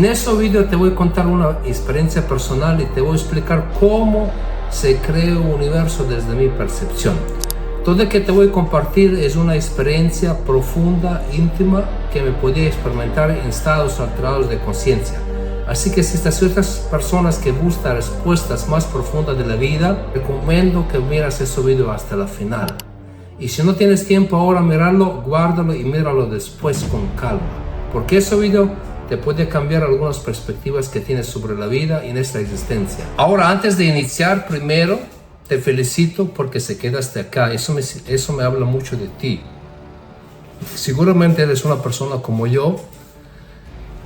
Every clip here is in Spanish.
En este video te voy a contar una experiencia personal y te voy a explicar cómo se crea un universo desde mi percepción. Todo lo que te voy a compartir es una experiencia profunda, íntima, que me podía experimentar en estados alterados de conciencia. Así que si estas ciertas personas que buscan respuestas más profundas de la vida, recomiendo que miras ese video hasta la final. Y si no tienes tiempo ahora mirarlo, guárdalo y míralo después con calma. Porque ese video te puede cambiar algunas perspectivas que tienes sobre la vida y nuestra existencia. Ahora, antes de iniciar, primero te felicito porque se quedaste acá. Eso me habla mucho de ti. Seguramente eres una persona como yo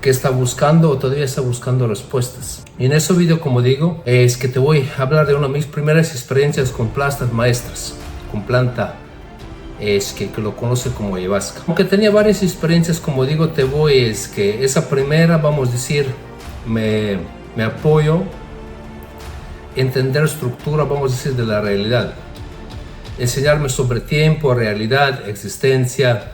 que está buscando o todavía está buscando respuestas. Y en ese video, como digo, es que te voy a hablar de una de mis primeras experiencias con plantas maestras, con planta que lo conoce como ayahuasca. Aunque tenía varias experiencias, como digo, es que esa primera, vamos a decir, me apoyo entender estructura, vamos a decir, de la realidad, enseñarme sobre tiempo, realidad, existencia,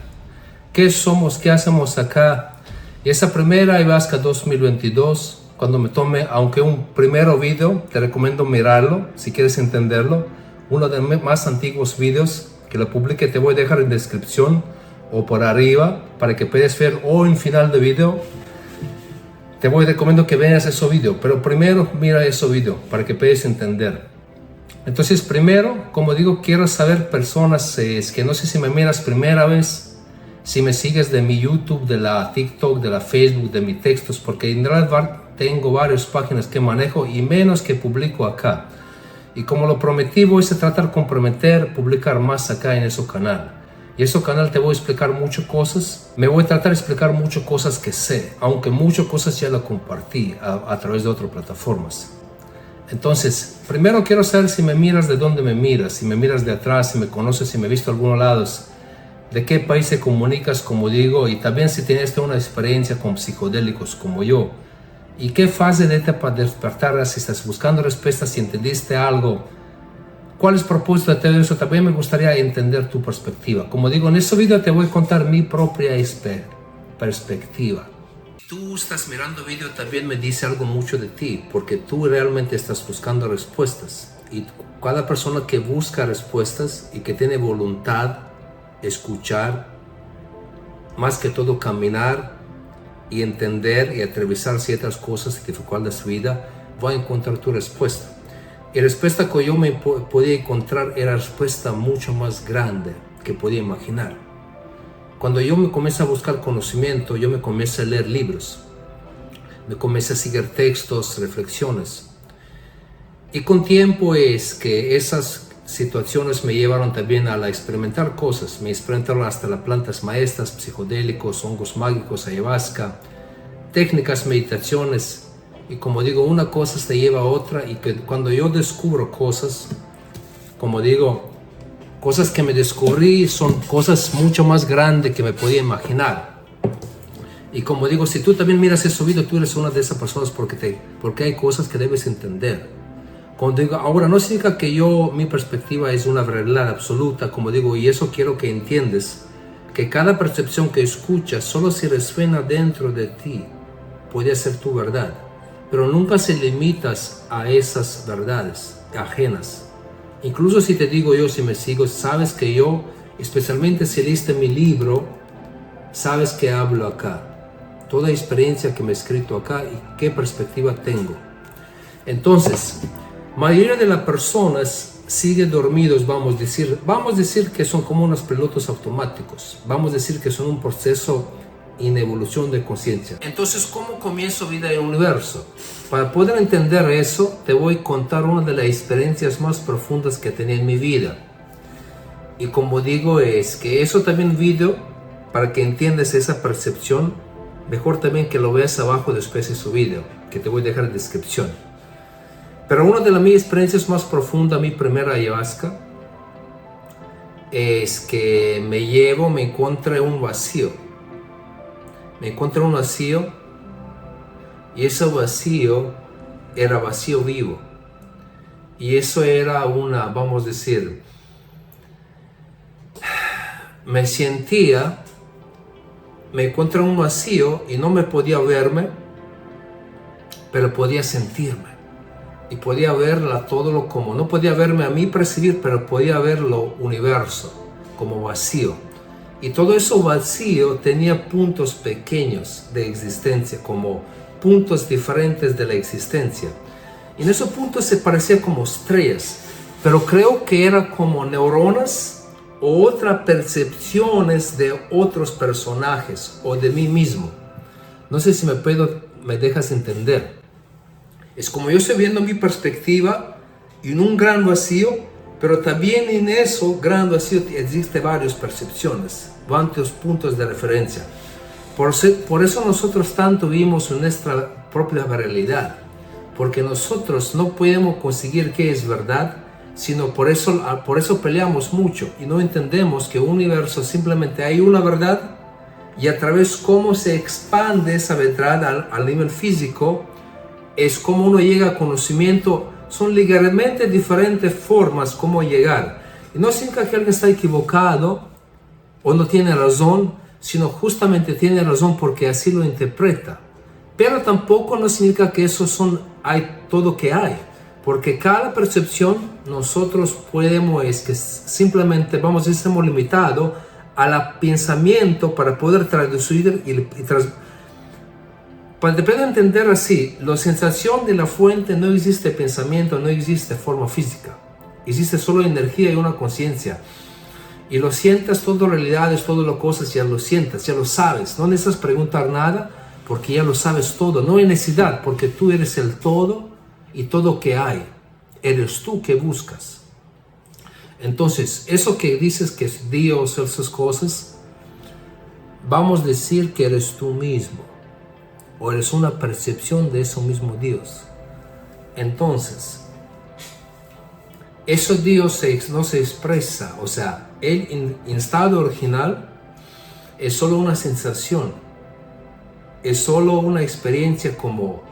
qué somos, qué hacemos acá. Y esa primera ayahuasca 2022, cuando me tome, aunque un primero video, te recomiendo mirarlo si quieres entenderlo, uno de los más antiguos videos que lo publique, te voy a dejar en descripción o por arriba para que puedas ver, o en final de video te voy a recomendar que veas ese video, pero primero mira ese video para que puedas entender. Entonces primero, como digo, quiero saber personas que no sé si me miras primera vez, si me sigues de mi YouTube, de la TikTok, de la Facebook, de mis textos, porque en realidad tengo varias páginas que manejo y menos que publico acá. Y como lo prometí, voy a tratar de comprometer, publicar más acá en ese canal. Y ese canal te voy a explicar muchas cosas. Me voy a tratar de explicar muchas cosas que sé, aunque muchas cosas ya las compartí a través de otras plataformas. Entonces, primero quiero saber si me miras, de dónde me miras, si me miras de atrás, si me conoces, si me has visto a algunos lados, de qué país te comunicas, como digo, y también si tienes una experiencia con psicodélicos como yo. ¿Y qué fase de etapa de despertar? Si estás buscando respuestas, si entendiste algo, ¿cuál es el propósito de todo eso? También me gustaría entender tu perspectiva. Como digo, en este video te voy a contar mi propia perspectiva. Si tú estás mirando el video, también me dice algo mucho de ti, porque tú realmente estás buscando respuestas. Y cada persona que busca respuestas y que tiene voluntad, escuchar, más que todo caminar, y entender y atravesar ciertas cosas y dificultades de su vida, va a encontrar tu respuesta. Y la respuesta que yo me podía encontrar era la respuesta mucho más grande que podía imaginar. Cuando yo me comencé a buscar conocimiento, yo me comencé a leer libros, me comencé a seguir textos, reflexiones. Y con tiempo es que esas situaciones me llevaron también a experimentar cosas. Me experimentaron hasta las plantas maestras, psicodélicos, hongos mágicos, ayahuasca, técnicas, meditaciones. Y como digo, una cosa te lleva a otra, y que cuando yo descubro cosas, como digo, cosas que me descubrí son cosas mucho más grandes que me podía imaginar. Y como digo, si tú también miras ese video, tú eres una de esas personas porque hay cosas que debes entender. Como digo, ahora no significa que mi perspectiva es una verdad absoluta, como digo, y eso quiero que entiendas, que cada percepción que escuchas solo si resuena dentro de ti, puede ser tu verdad, pero nunca se limitas a esas verdades ajenas. Incluso si te digo yo, si me sigo, sabes que yo, especialmente si leíste mi libro, sabes que hablo acá, toda experiencia que me he escrito acá y qué perspectiva tengo. Entonces, mayoría de las personas siguen dormidos, vamos a decir que son como unos pilotos automáticos, vamos a decir que son un proceso en evolución de conciencia. Entonces, ¿cómo comienzo vida en el universo? Para poder entender eso, te voy a contar una de las experiencias más profundas que tenía en mi vida. Y como digo, es que eso también video, para que entiendas esa percepción, mejor también que lo veas abajo después de su video, que te voy a dejar en descripción. Pero una de las mis experiencias más profundas, mi primera ayahuasca, es que me encontré un vacío. Me encontré un vacío, y ese vacío era vacío vivo. Y eso era vamos a decir, me encontré un vacío y no me podía verme, pero podía sentirme. Y podía verla todo lo como, no podía verme a mí percibir, pero podía ver lo universo como vacío. Y todo eso vacío tenía puntos pequeños de existencia, como puntos diferentes de la existencia. Y en esos puntos se parecía como estrellas, pero creo que eran como neuronas o otras percepciones de otros personajes o de mí mismo. No sé si me dejas entender. Es como yo estoy viendo mi perspectiva en un gran vacío, pero también en eso gran vacío existen varias percepciones, varios puntos de referencia. Por eso nosotros tanto vivimos en nuestra propia realidad, porque nosotros no podemos conseguir qué es verdad, sino por eso peleamos mucho y no entendemos que un universo simplemente hay una verdad y a través de cómo se expande esa verdad al nivel físico, es como uno llega a conocimiento. Son ligeramente diferentes formas como llegar. Y no significa que alguien está equivocado o no tiene razón, sino justamente tiene razón porque así lo interpreta. Pero tampoco no significa que eso hay todo que hay. Porque cada percepción nosotros podemos, es que simplemente vamos a decir, estamos limitados al pensamiento para poder traducir para poder entender así, la sensación de la fuente no existe pensamiento, no existe forma física. Existe solo energía y una conciencia. Y lo sientas, todo realidades, todo las cosas, ya lo sientas, ya lo sabes. No necesitas preguntar nada porque ya lo sabes todo. No hay necesidad porque tú eres el todo y todo que hay. Eres tú que buscas. Entonces, eso que dices que es Dios, esas cosas, vamos a decir que eres tú mismo. O eres una percepción de eso mismo Dios. Entonces, eso Dios no se expresa, o sea, Él en estado original es solo una sensación, es solo una experiencia como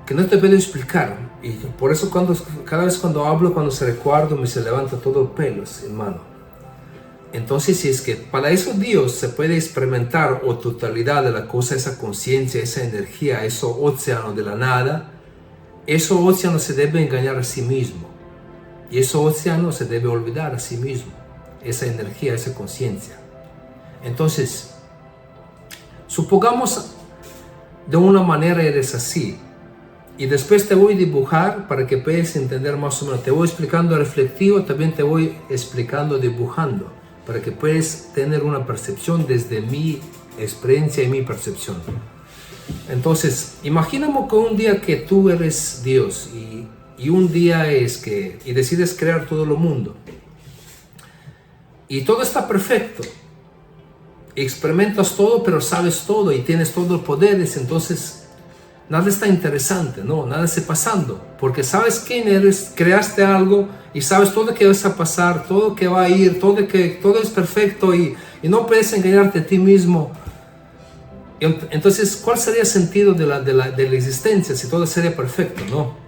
que no te puedo explicar. Y por eso cada vez cuando hablo, cuando se recuerdo, me se levanta todo el pelo, hermano. Entonces, si es que para eso Dios se puede experimentar o totalidad de la cosa, esa conciencia, esa energía, ese océano de la nada, ese océano se debe engañar a sí mismo. Y ese océano se debe olvidar a sí mismo. Esa energía, esa conciencia. Entonces, supongamos de una manera eres así. Y después te voy a dibujar para que puedas entender más o menos. Te voy explicando reflectivo, también te voy explicando dibujando, para que puedas tener una percepción desde mi experiencia y mi percepción. Entonces, imaginemos que un día que tú eres Dios y un día y decides crear todo el mundo y todo está perfecto, experimentas todo, pero sabes todo y tienes todos los poderes, entonces nada está interesante, no, nada está pasando, porque sabes quién eres, creaste algo y sabes todo que va a pasar, todo que va a ir, todo es perfecto y no puedes engañarte a ti mismo. Entonces, ¿cuál sería el sentido de la existencia si todo sería perfecto, no?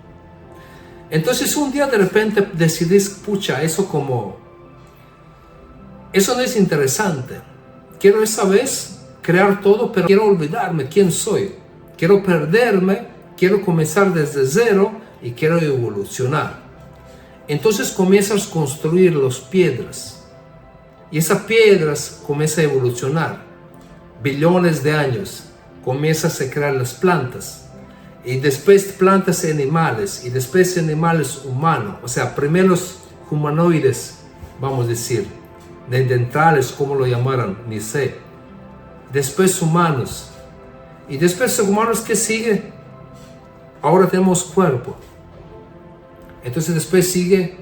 Entonces, un día de repente decidís, pucha, eso no es interesante. Quiero esa vez crear todo, pero quiero olvidarme quién soy. Quiero perderme, quiero comenzar desde cero y quiero evolucionar. Entonces comienzas a construir las piedras y esas piedras comienzan a evolucionar. Billones de años comienzas a crear las plantas y después plantas y animales y después animales humanos. O sea, primero los humanoides, vamos a decir, neandertales, como lo llamaran, ni sé. Después humanos. Y después humanos, ¿qué sigue? Ahora tenemos cuerpo. Entonces después sigue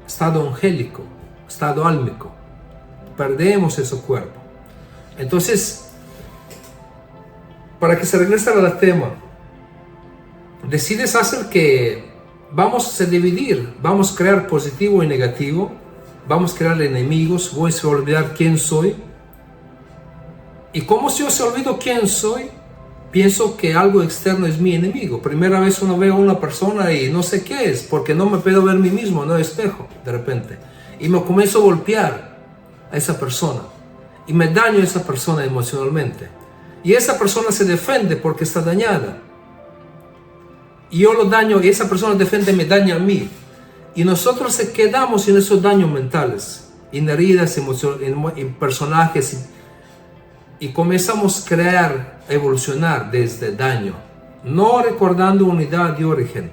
estado angélico, estado álmico. Perdemos ese cuerpo. Entonces, para que se regrese al tema, decides hacer que vamos a dividir, vamos a crear positivo y negativo, vamos a crear enemigos, voy a olvidar quién soy. Y como si yo se olvido quién soy, pienso que algo externo es mi enemigo. Primera vez uno ve a una persona y no sé qué es, porque no me puedo ver a mí mismo, no espejo, de repente. Y me comienzo a golpear a esa persona. Y me daño a esa persona emocionalmente. Y esa persona se defiende porque está dañada. y yo lo daño y esa persona de frente me daña a mí. Y nosotros se quedamos en esos daños mentales, en heridas, en personajes y comenzamos a crear, a evolucionar desde daño, no recordando unidad de origen.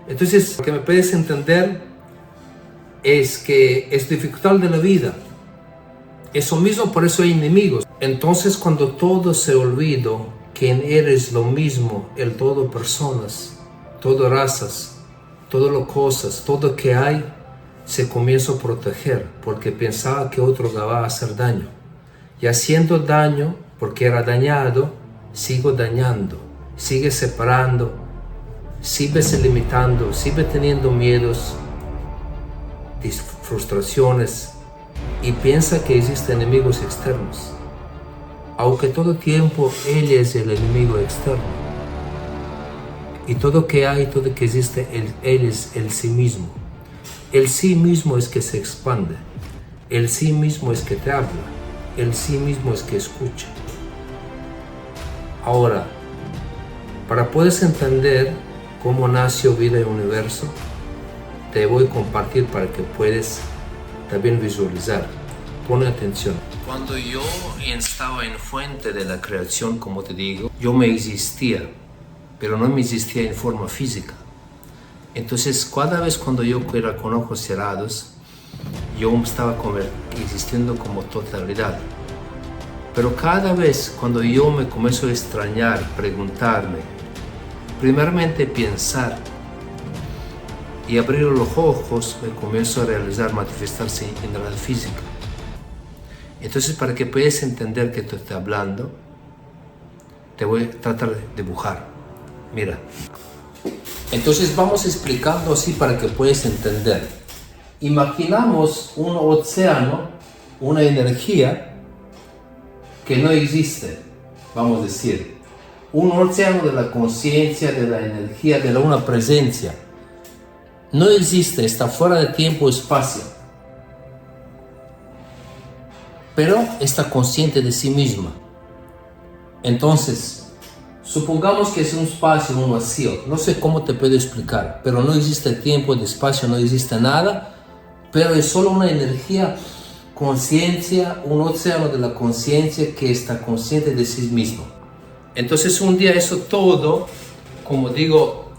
Entonces, lo que me puedes entender es que es dificultad de la vida. Eso mismo, por eso hay enemigos. Entonces, cuando todo se olvida, quién eres lo mismo, el todo personas, todo razas, todo lo cosas, todo que hay, se comienza a proteger porque pensaba que otro le va a hacer daño. Y haciendo daño, porque era dañado, sigo dañando, sigue separando, sigue se limitando, sigue teniendo miedos, frustraciones y piensa que existen enemigos externos, aunque todo tiempo él es el enemigo externo y todo que hay, todo que existe, él es el sí mismo. El sí mismo es que se expande, el sí mismo es que te habla, el sí mismo es que escucha. Ahora, para puedas entender cómo nació vida y universo, te voy a compartir para que puedas también visualizar. Pon atención. Cuando yo estaba en fuente de la creación, como te digo, yo me existía, pero no me existía en forma física. Entonces, cada vez cuando yo era con ojos cerrados, yo estaba existiendo como totalidad. Pero cada vez cuando yo me comienzo a extrañar, preguntarme, primeramente pensar y abrir los ojos, me comienzo a realizar, manifestarse en la física. Entonces, para que puedas entender que te estoy hablando, te voy a tratar de dibujar. Mira. Entonces vamos explicando así para que puedas entender. Imaginamos un océano, una energía que no existe, vamos a decir. Un océano de la conciencia, de la energía, de una presencia. No existe, está fuera de tiempo y espacio. Pero está consciente de sí misma. Entonces, supongamos que es un espacio, un vacío. No sé cómo te puedo explicar, pero no existe tiempo, de espacio, no existe nada, pero es solo una energía, conciencia, un océano de la conciencia que está consciente de sí mismo. Entonces un día eso todo, como digo,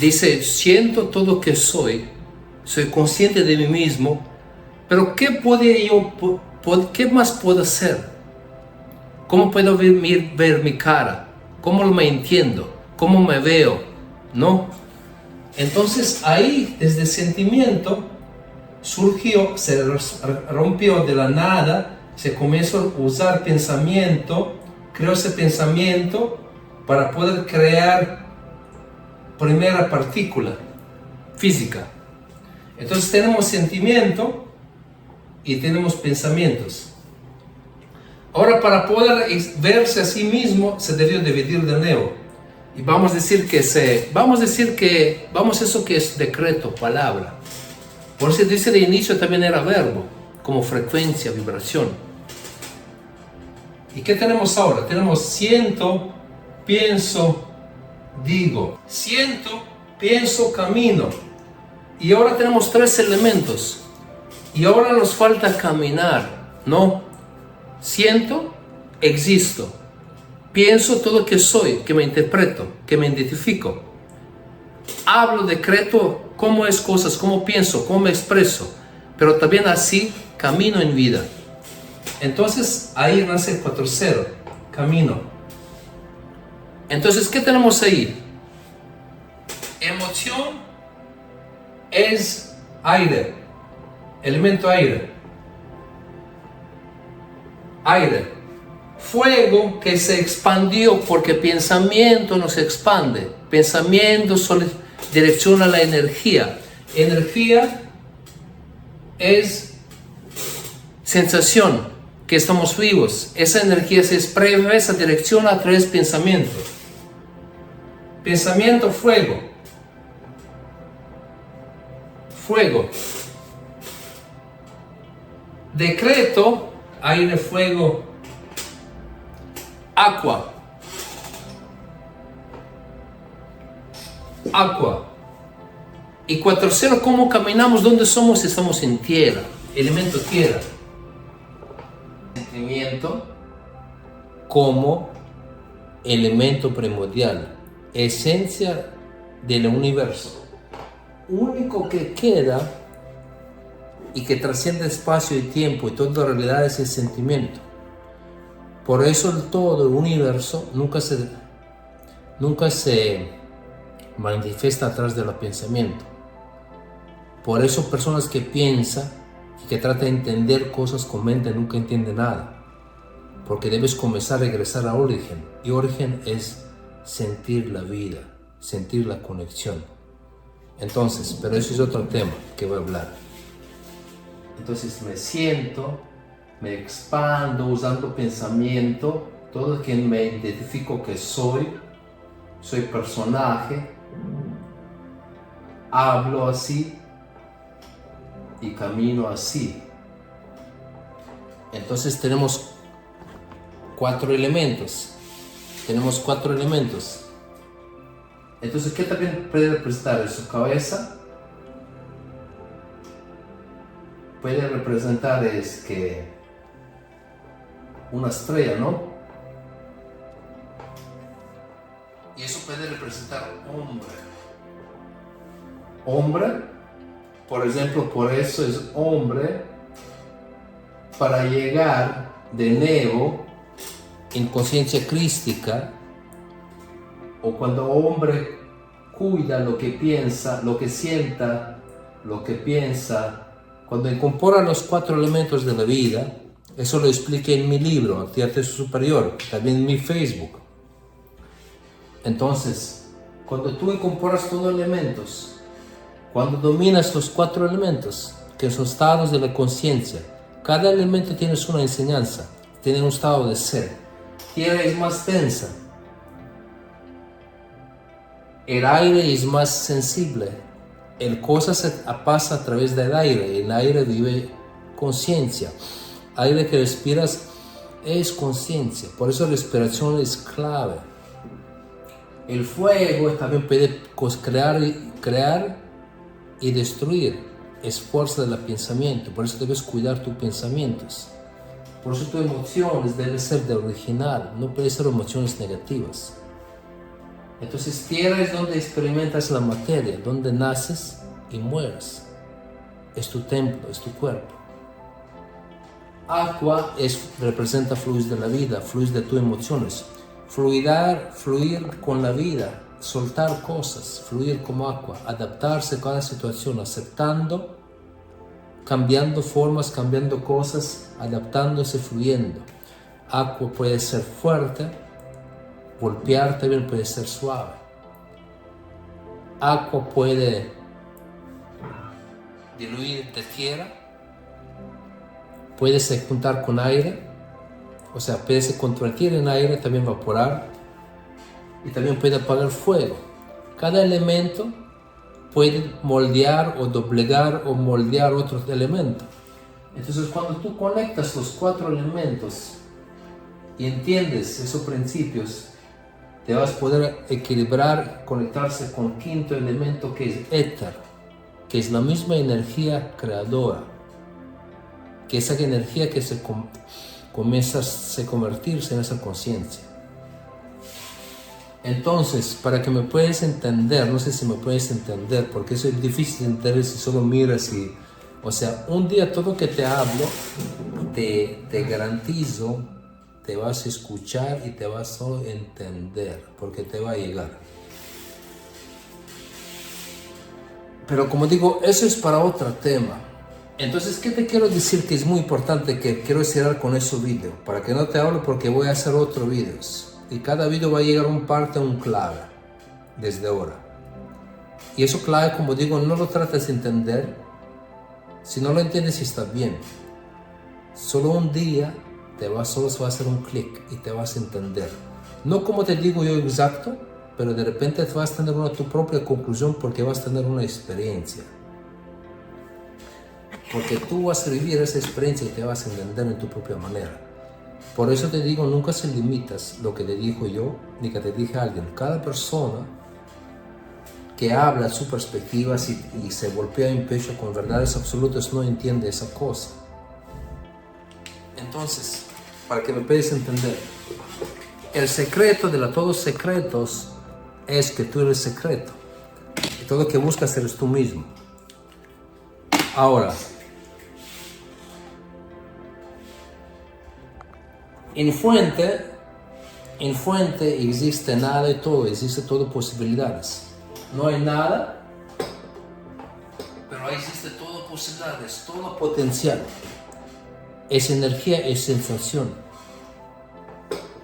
dice, siento todo que soy consciente de mí mismo, pero ¿qué más puedo hacer? ¿Cómo puedo ver mi cara? ¿Cómo me entiendo? ¿Cómo me veo? ¿No? Entonces ahí, desde el sentimiento, surgió, se rompió de la nada, se comenzó a usar pensamiento, creó ese pensamiento para poder crear primera partícula física. Entonces tenemos sentimiento y tenemos pensamientos. Ahora, para poder verse a sí mismo, se debió dividir de nuevo. Y vamos a decir que eso que es decreto, palabra. Por eso dice de inicio también era verbo, como frecuencia, vibración. ¿Y qué tenemos ahora? Tenemos siento, pienso, digo. Siento, pienso, camino. Y ahora tenemos tres elementos. Y ahora nos falta caminar, ¿no? Siento, existo. Pienso todo que soy, que me interpreto, que me identifico. Hablo, decreto cómo es cosas, cómo pienso, cómo me expreso. Pero también así camino en vida. Entonces ahí nace el 4-0, camino. Entonces, ¿qué tenemos ahí? Emoción es aire, elemento aire. Aire. Fuego que se expandió porque pensamiento nos expande. Pensamiento direcciona la energía. Energía es sensación que estamos vivos. Esa energía se expresa, direcciona a través de pensamiento. Pensamiento, fuego. Fuego. Decreto, aire, fuego, agua. agua. Y 4.0, ¿cómo caminamos? ¿Dónde somos? Estamos en tierra, elemento tierra. Sentimiento como elemento primordial, esencia del universo. Único que queda y que trasciende espacio y tiempo y toda realidad es el sentimiento. Por eso el todo, el universo, nunca se manifiesta atrás del pensamiento. Por eso personas que piensan y que tratan de entender cosas con mente nunca entienden nada. Porque debes comenzar a regresar a origen. Y origen es sentir la vida, sentir la conexión. Entonces, pero eso es otro tema que voy a hablar. Entonces me siento, me expando usando pensamiento, todo que me identifico que soy personaje, hablo así y camino así. Entonces tenemos cuatro elementos. Entonces, ¿qué también puede representar en su cabeza? Puede representar es que una estrella, ¿no? Y eso puede representar hombre, por ejemplo, por eso es hombre para llegar de nuevo en conciencia crística, o cuando hombre cuida lo que piensa, lo que sienta, lo que piensa, cuando incorpora los cuatro elementos de la vida. Eso lo expliqué en mi libro, Actividad Superior, también en mi Facebook. Entonces, cuando tú incorporas todos los elementos, cuando dominas los cuatro elementos, que son estados de la conciencia, cada elemento tiene una enseñanza, tiene un estado de ser. Tierra es más densa, el aire es más sensible, el cosa pasa a través del aire, el aire vive conciencia. Aire que respiras es conciencia, por eso la respiración es clave. El fuego también puede crear y destruir, es fuerza del pensamiento, por eso debes cuidar tus pensamientos. Por eso tus emociones deben ser de original, no pueden ser emociones negativas. Entonces tierra es donde experimentas la materia, donde naces y mueres. Es tu templo, es tu cuerpo. Agua representa fluir de la vida, fluir de tus emociones. Fluir con la vida, soltar cosas, fluir como agua, adaptarse a cada situación, aceptando, cambiando formas, cambiando cosas, adaptándose, fluyendo. Agua puede ser fuerte, golpear también puede ser suave. Agua puede diluir de tierra, puede se juntar con aire, o sea, puede se convertir en aire, también evaporar, y también puede apagar fuego. Cada elemento puede moldear o doblegar o moldear otro elemento. Entonces, cuando tú conectas los cuatro elementos y entiendes esos principios, te vas a poder equilibrar, conectarse con el quinto elemento, que es éter, que es la misma energía creadora, que es esa energía que comienza a convertirse en esa conciencia. Entonces, para que me puedas entender, no sé si me puedes entender, porque eso es difícil de entender si solo miras y... O sea, un día todo que te hablo, te garantizo, te vas a escuchar y te vas a entender, porque te va a llegar. Pero como digo, eso es para otro tema. Entonces, ¿qué te quiero decir? Que es muy importante, que quiero cerrar con ese video, para que no te hablo, porque voy a hacer otros videos. Y cada video va a llegar un parte, un clave, desde ahora. Y eso clave, como digo, no lo trates de entender. Si no lo entiendes, está bien. Solo un día solo se va a hacer un clic y te vas a entender. No como te digo yo exacto, pero de repente vas a tener tu propia conclusión, porque vas a tener una experiencia. Porque tú vas a vivir esa experiencia y te vas a entender en tu propia manera. Por eso te digo, nunca se limitas lo que te dijo yo, ni que te dije alguien. Cada persona que habla su perspectiva y se golpea en pecho con verdades absolutas no entiende esa cosa. Entonces, para que me puedas entender, el secreto de todos secretos es que tú eres secreto. Y todo lo que buscas eres tú mismo. Ahora, en fuente existe nada y todo, existe todo posibilidades. No hay nada, pero ahí existe todo posibilidades, todo potencial. Es energía, es sensación.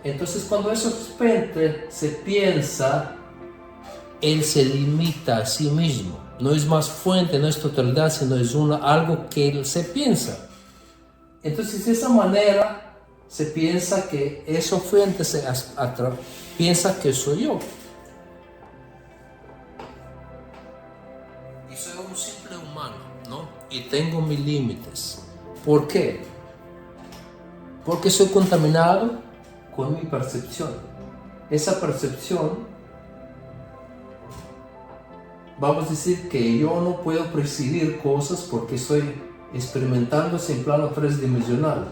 Entonces cuando eso de repente se piensa, él se limita a sí mismo. No es más fuente, no es totalidad, sino es algo que él se piensa. Entonces de esa manera se piensa que esa fuente piensa que soy yo. Y soy un simple humano, ¿no? Y tengo mis límites. ¿Por qué? Porque soy contaminado con mi percepción. Esa percepción, vamos a decir que yo no puedo percibir cosas porque estoy experimentándose en plano tridimensional.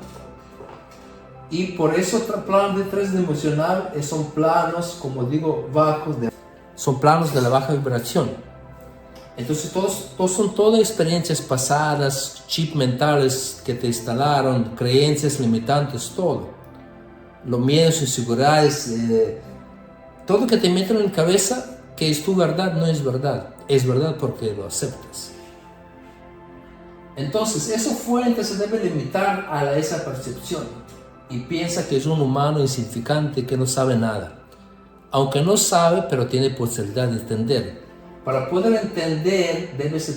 Y por eso otro plano de tridimensional son planos, como digo, bajos, son planos de la baja vibración. Entonces son todas experiencias pasadas, chips mentales que te instalaron, creencias limitantes, todo. Los miedos, inseguridades, todo que te meten en la cabeza que es tu verdad no es verdad. Es verdad porque lo aceptas. Entonces esa fuente se debe limitar a esa percepción y piensa que es un humano insignificante que no sabe nada. Aunque no sabe, pero tiene posibilidad de entender. Para poder entender, debes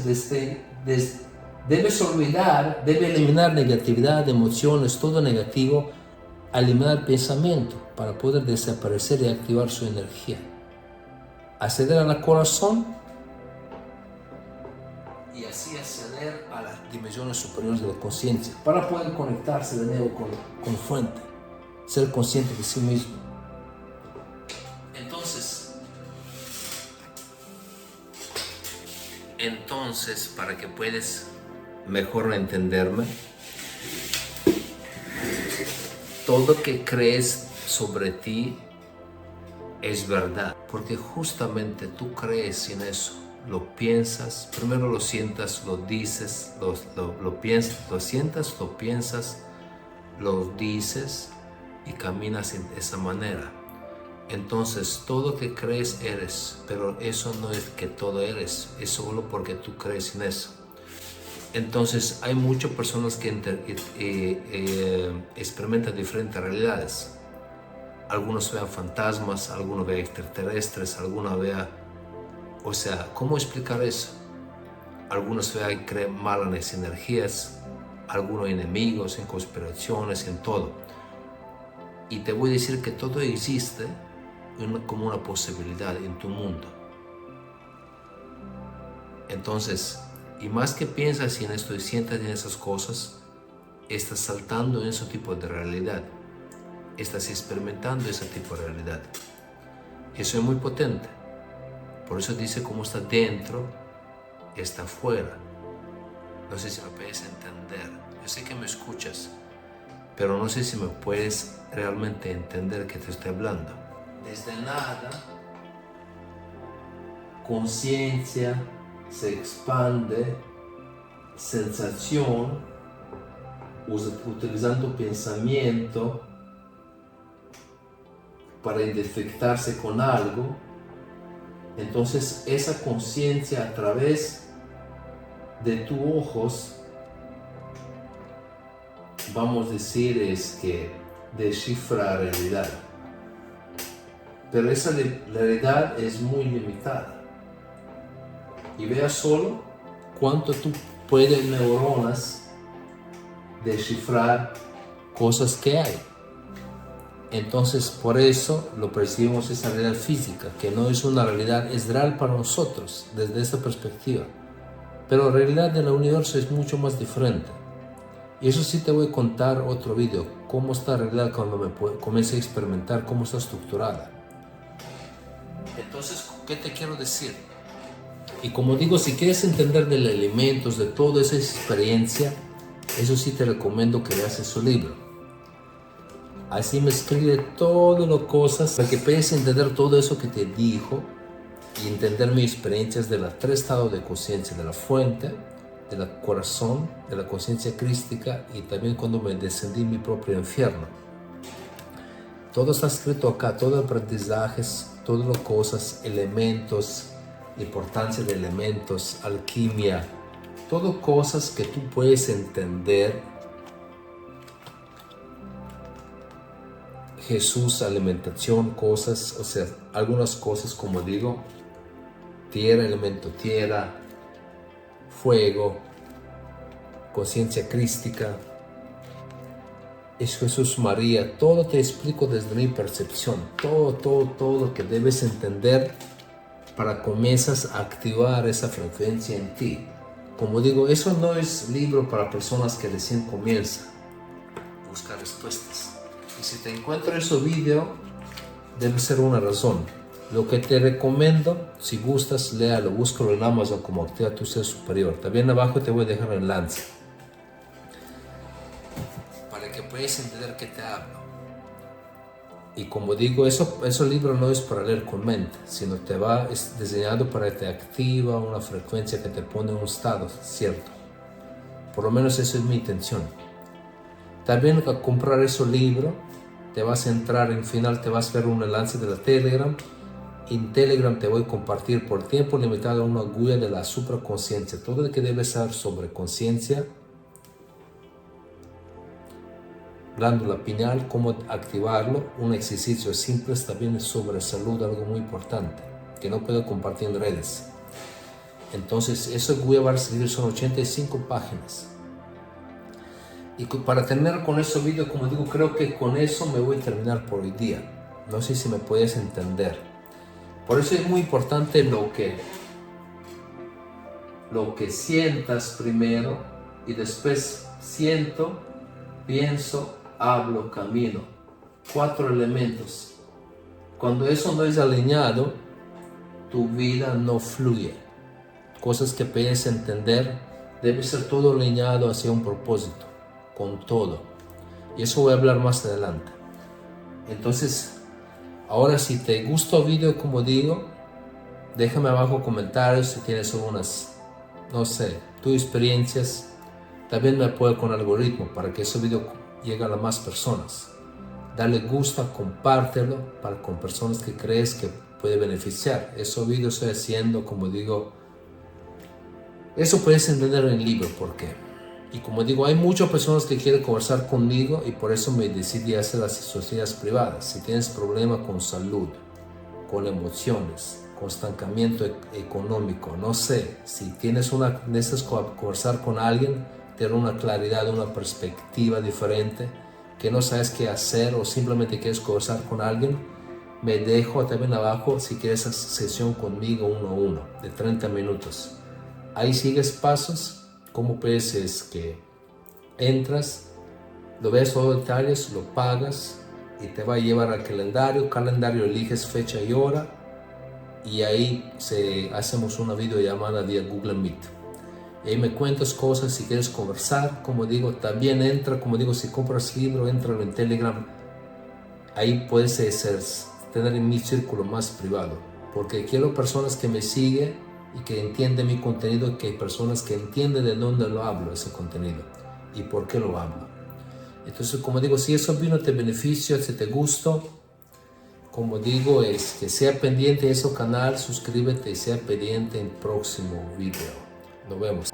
olvidar, debe eliminar negatividad, emociones, todo negativo, eliminar pensamiento para poder desaparecer y activar su energía. Acceder al corazón y así acceder a las dimensiones superiores de la conciencia para poder conectarse de nuevo con fuente, ser consciente de sí mismo. Entonces, para que puedas mejor entenderme, todo que crees sobre ti es verdad, porque justamente tú crees en eso, lo piensas, primero lo sientas, lo dices, lo piensas, lo sientas, lo piensas, lo dices y caminas de esa manera. Entonces todo que crees eres, pero eso no es que todo eres, es solo porque tú crees en eso. Entonces hay muchas personas que experimentan diferentes realidades. Algunos vean fantasmas, algunos vean extraterrestres, algunos vean... O sea, ¿cómo explicar eso? Algunos vean y creen mal en las energías, algunos enemigos, en conspiraciones, en todo. Y te voy a decir que todo existe como una posibilidad en tu mundo. Entonces, y más que piensas en esto y sientas en esas cosas, estás saltando en ese tipo de realidad. Estás experimentando ese tipo de realidad. Eso es muy potente. Por eso dice cómo está dentro, está afuera. No sé si me puedes entender. Yo sé que me escuchas, pero no sé si me puedes realmente entender que te estoy hablando. Desde nada, conciencia se expande, sensación, utilizando pensamiento para identificarse con algo. Entonces esa conciencia a través de tus ojos, vamos a decir, es que descifra la realidad. Pero esa realidad es muy limitada. Y vea solo cuánto tú puedes neuronas descifrar cosas que hay. Entonces por eso lo percibimos esa realidad física, que no es una realidad, es real para nosotros desde esa perspectiva. Pero la realidad del universo es mucho más diferente. Y eso sí te voy a contar otro video, cómo está la realidad cuando me comience a experimentar, cómo está estructurada. Entonces, ¿qué te quiero decir? Y como digo, si quieres entender de los elementos, de toda esa experiencia, eso sí te recomiendo que leas ese libro. Así me escribe todas las cosas para que puedas entender todo eso que te dijo y entender mis experiencias de los tres estados de conciencia, de la fuente, del corazón, de la conciencia crística y también cuando me descendí en mi propio infierno. Todo está escrito acá, todo aprendizajes, todas las cosas, elementos, importancia de elementos, alquimia, todo cosas que tú puedes entender. Jesús, alimentación, cosas, o sea, algunas cosas como digo, tierra, elemento tierra, fuego, conciencia crística, es Jesús, María, todo te explico desde mi percepción, todo lo que debes entender para comienzas a activar esa frecuencia en ti. Como digo, eso no es libro para personas que recién comienzan a buscar respuestas. Y si te encuentro ese video, debe ser una razón. Lo que te recomiendo, si gustas, léalo, búscalo en Amazon como Activa tu Ser Superior. También abajo te voy a dejar el enlace para que puedas entender qué te hablo. Y como digo, ese libro no es para leer con mente, sino es diseñado para que te activa una frecuencia que te pone en un estado cierto. Por lo menos esa es mi intención. También al comprar ese libro, te vas a entrar, en final te vas a ver un enlace de la Telegram. En Telegram te voy a compartir por tiempo limitado una guía de la supraconciencia, todo lo que debes saber sobre conciencia, glándula pineal, cómo activarlo, un ejercicio simple también sobre salud, algo muy importante, que no puedo compartir en redes. Entonces, esa guía va a recibir, son 85 páginas. Y para terminar con ese video, como digo, creo que con eso me voy a terminar por hoy día. No sé si me puedes entender. Por eso es muy importante lo que sientas primero y después siento, pienso, hablo, camino. 4 elementos. Cuando eso no es alineado, tu vida no fluye. Cosas que puedes entender, debe ser todo alineado hacia un propósito, con todo. Y eso voy a hablar más adelante. Entonces, ahora si te gustó el video, como digo, déjame abajo comentarios si tienes algunas, no sé, tus experiencias. También me apoyo con el algoritmo para que ese video llegue a las más personas. Dale gusto, compártelo con personas que crees que puede beneficiar. Esos videos estoy haciendo, como digo, eso puedes entender en el libro, ¿por qué? Y como digo, hay muchas personas que quieren conversar conmigo y por eso me decidí hacer las asesorías privadas. Si tienes problemas con salud, con emociones, con estancamiento económico, no sé, si necesitas conversar con alguien, tener una claridad, una perspectiva diferente, que no sabes qué hacer o simplemente quieres conversar con alguien, me dejo también abajo si quieres hacer sesión conmigo 1 a 1 de 30 minutos. Ahí sigues pasos. Como puedes es que entras, lo ves todos los detalles, lo pagas y te va a llevar al calendario eliges fecha y hora y ahí hacemos una videollamada vía Google Meet. Y ahí me cuentas cosas si quieres conversar, como digo, también entra, como digo, si compras libro, entra en Telegram, ahí puedes tener en mi círculo más privado, porque quiero personas que me siguen y que entiende mi contenido, y que hay personas que entienden de dónde lo hablo, ese contenido, y por qué lo hablo. Entonces, como digo, si eso vino te beneficia, si te gusta, como digo, es que sea pendiente de ese canal, suscríbete y sea pendiente en el próximo video. Nos vemos.